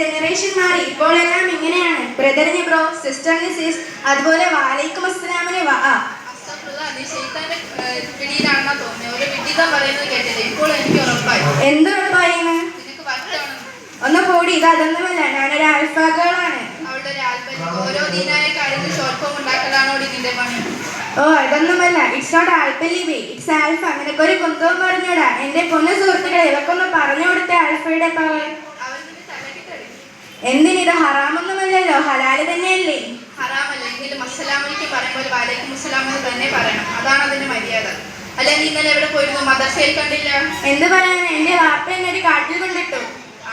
Generation മാറി, ഇപ്പോൾ എല്ലാം ഇങ്ങനെയാണ്. ബ്രദറിന് ബ്രോ, സിസ്റ്ററിന് സിസ്, അതുപോലെ വാലൈക്കും അസ്സലാമിന് വാ. എന്ത് ഉറപ്പായിരുന്നു? ഒന്ന് പോടി, ഇത് അതൊന്നുമല്ല, ഞാനൊരു ആൽഫാ ഗേളാണ്. ഓ അതൊന്നുമല്ല, ഇറ്റ്സ് നോട്ട് ആൽപ്പലിബി, ഇറ്റ്സ് ആൽഫ. നിനക്ക് ഒരു കുന്തവും പറഞ്ഞൂടാ. എന്റെ പൊന്നു സുഹൃത്തുക്കളെ, ഇവക്കൊന്ന് പറഞ്ഞു കൊടുത്ത ആൽഫയുടെ പവർ. എന്തിനിത് ഹറാമൊന്നുമല്ലല്ലോ, ഹലാല് തന്നെയല്ലേ? ഹറാമല്ലെങ്കിലും അസ്സലാമലൈക്കും പറയുമ്പോൾ വലൈക്കും അസ്സലാം എന്ന് തന്നെ പറയണം. അതാണ് അതിന്റെ മര്യാദ. അല്ല, നീ ഇന്നലെ എവിടെ പോയിരുന്നു? മദർസയിൽ കണ്ടില്ല. എന്ത് പറയാനാ, എന്റെ വാപ്പ എന്നെ ഒരു കാട്ടിൽ കൊണ്ടിട്ടു.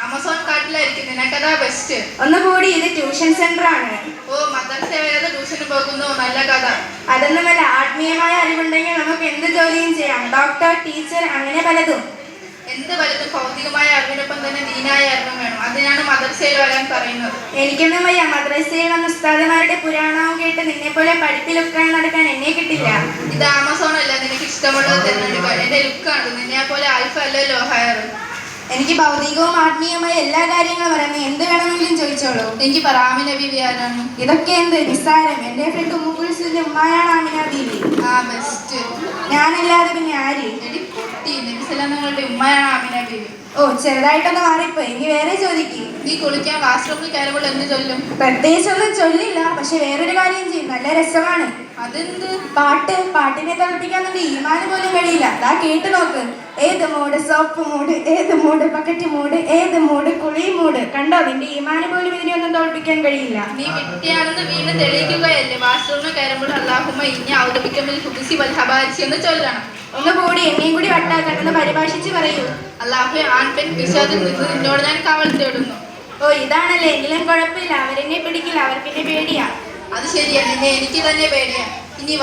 Amazon കാട്ടിലായിരിക്കും, നിനക്കതാ best. ഒന്ന് കൂടി, ഇത് ട്യൂഷൻ സെന്റർ ആണ്. ഓ, മദർസ വരാതെ ട്യൂഷന് പോകുന്നു, നല്ല കഥ. അതൊന്നുമല്ല, ആത്മീയമായ അറിവുണ്ടെങ്കിൽ നമുക്ക് എന്ത് ജോലിയും ചെയ്യാം. ഡോക്ടർ, ടീച്ചർ, അങ്ങനെ പലതും. എന്ത് വലുതും ഭൗതികമായ അറിവിനൊപ്പം തന്നെ ദീനായ അറിവും വേണം. അതിനാണ് മദർസയിൽ വരാൻ പറയുന്നത്. എനിക്കൊന്നും വയ്യ. മദ്രസയിൽ വന്ന ഉസ്താദുമാരുടെ പുരാണവും കേട്ട് നിന്നെ പോലെ പഠിപ്പിലൊക്കെ നടക്കാൻ എന്നെ കിട്ടില്ല. ഇത് ആമസോൺ അല്ല, നിനക്ക് ഇഷ്ടമുള്ളത് തിരഞ്ഞെടുക്കുക. എന്റെ ലുക്കാണ്, നിന്നെ പോലെ ആൽഫ അല്ലല്ലോ ഹയർ. എനിക്ക് ഭൗതികവും ആത്മീയമായ എല്ലാ കാര്യങ്ങളും പറയുന്നത്. എന്ത് വേണമെങ്കിലും ചോദിച്ചോളൂ. എനിക്ക് പറയാം, നബി ആരാണ്? ഇതൊക്കെ എന്ത് നിസ്സാരം. എന്റെ ഫ്രണ്ട് ഉമ്മുക്കുൽസിന്റെ ഉമ്മയാണ് ആമിന ബീവി. ആ ബെസ്റ്റ്. ഞാനല്ലാതെ പിന്നെ ആര്? എടി പൊട്ടി, നബിസലാങ്ങളുടെ ഉമ്മയാണ് ആമിന ബീവി. ഓ, ചെറുതായിട്ടൊന്ന് മാറിപ്പോയി. ഇനി വേറെ ചോദിക്കും. നീ കുളിക്കാൻ വാഷ്റൂമിൽ കയറുമ്പോൾ എന്ത് ചൊല്ലും? പ്രത്യേകിച്ചൊന്നും ചൊല്ലില്ല, പക്ഷെ വേറൊരു കാര്യം ചെയ്യും, നല്ല രസമാണ്. അതെന്ത്? പാട്ടിനെ തോൽപ്പിക്കാൻ വേണ്ടി ഈമാന് പോലും കഴിയില്ല. ദാ കേട്ട് നോക്ക്. ഏത് മൂഡ് സോപ്പ് മൂഡ്, ഏത് മൂഡ് ബക്കറ്റ് മൂഡ്, ഏത് മൂഡ് കുളി മൂഡ്. കണ്ടോ, നിന്റെ ഈമാന് പോലും ഇതിനെയൊന്നും തോൽപ്പിക്കാൻ കഴിയില്ല. നീ വിട്ടിയാണെന്ന് വീണ്ടും തെളിയിക്കുകയല്ലേ? വാഷ്റൂമിൽ കയറുമ്പോൾ അല്ലാഹുമ്മ ഇനി ഔദബിക്കമിൽ ഹുബിസി വൽ ഹബാരിസി എന്ന് ചൊല്ലണം. ഒന്ന് കൂടി, എന്നെയും കൂടി വട്ടാക്കണമെന്ന് പരിഭാഷിച്ച് പറയൂ. അല്ലാഹു ആൺ പെൺ പിശാചിൽ നിന്ന് നിന്നോട് ഞാൻ കാവൽ തേടുന്നു. ഓ ഇതാണല്ലേ, എങ്കിലും കുഴപ്പമില്ല. അവരെന്നെ പിടിക്കില്ല, അവർക്കെന്നെ പേടിയാ. അത് ശരിയാ, നിന്നെ എനിക്ക് തന്നെ പേടിയാ. ഇനി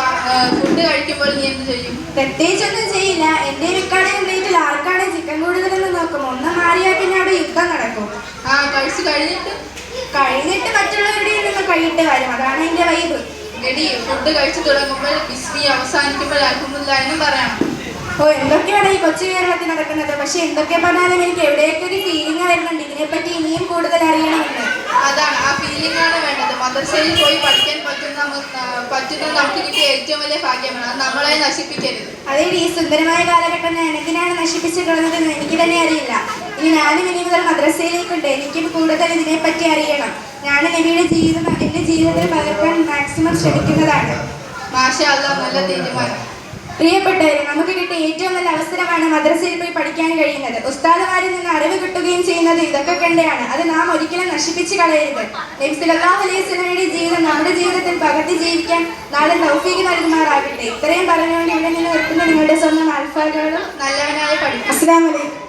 ഫുഡ് കഴിക്കുമ്പോൾ നീ എന്ത് ചെയ്യും? പ്രത്യേകിച്ചൊന്നും ചെയ്യില്ല. എന്റെ വിക്കാടെ പ്ലേറ്റിൽ ആർക്കാണ് ചിക്കൻ കൂടുതലെന്ന് നോക്കും. ഒന്ന് മാറിയാൽ പിന്നെ അവിടെ യുദ്ധം നടക്കും. കഴിച്ചു കഴിഞ്ഞിട്ട് മറ്റുള്ളവരുടെ നിന്ന് കഴിയിട്ട് വരും. അതാണ് എന്റെ വൈബ്. എടി, ഫുഡ് കഴിച്ചു തുടങ്ങുമ്പോൾ ബിസ്മി, അവസാനിക്കുമ്പോൾ അൽഹംദുലില്ലാഹ് എന്നും പറയണം. ഓ എന്തൊക്കെയാണ് ഈ കൊച്ചു കേരളത്തിൽ നടക്കുന്നത്. പക്ഷെ എന്തൊക്കെ പറഞ്ഞാലും എനിക്ക് എവിടെയൊക്കെ ഒരു ഫീലിംഗ് വരുന്നുണ്ട്. ഇതിനെപ്പറ്റി ഇനിയും കൂടുതൽ അറിയണമെന്ന്. അതാണ്, ആ ഫീലിംഗ് ആണ് വേണ്ടത്. മദ്രസയിൽ പോയി പഠിക്കാൻ പറ്റുന്നത് നമുക്ക് കിട്ടിയ ഏറ്റവും വലിയ ഭാഗ്യമാണ്. അത് നമ്മളെ നശിപ്പിക്കരുത്. അതേ, ഈ സുന്ദരമായ കാലഘട്ടം ഞാൻ എന്തിനാണ് നശിപ്പിച്ചു കളഞ്ഞതെന്ന് എനിക്ക് തന്നെ അറിയില്ല. ഇനി ഞാനും ഇനി മുതൽ മദ്രസയിലേക്കുണ്ട്. എനിക്കും കൂടുതൽ ഇതിനെപ്പറ്റി അറിയണം. ഞാൻ നബിയുടെ ജീവിതം എന്റെ ജീവിതത്തിൽ പകർത്താൻ മാക്സിമം ശ്രമിക്കുന്നതാണ്. മാഷാ അല്ലാഹ്, നല്ല തീരുമാനം. പ്രിയപ്പെട്ടവരെ, നമുക്ക് കിട്ടിയ ഏറ്റവും നല്ല അവസരമാണ് മദ്രസയിൽ പോയി പഠിക്കാൻ കഴിയുന്നത്. ഉസ്താദുമാരിൽ നിന്ന് അറിവ് കിട്ടുകയും ചെയ്യുന്നത് ഇതൊക്കെ കണ്ടാണ്. അത് നാം ഒരിക്കലും നശിപ്പിച്ച് കളയരുത്. നബി സല്ലല്ലാഹു അലൈഹി വസല്ലമയുടെ ജീവിതം നമ്മുടെ ജീവിതത്തിൽ പകർത്തി ജീവിക്കാൻ നാളെ തൗഫീഖ് നൽകുമാറാകട്ടെ. ഇത്രയും പറഞ്ഞുകൊണ്ട് ഇവിടെ നിന്ന് നിർത്തുന്ന നിങ്ങളുടെ സ്വന്തം ആൽഫ ഗേളും നല്ലവനായ പഠിക്കും. അസ്സലാമു അലൈക്കും.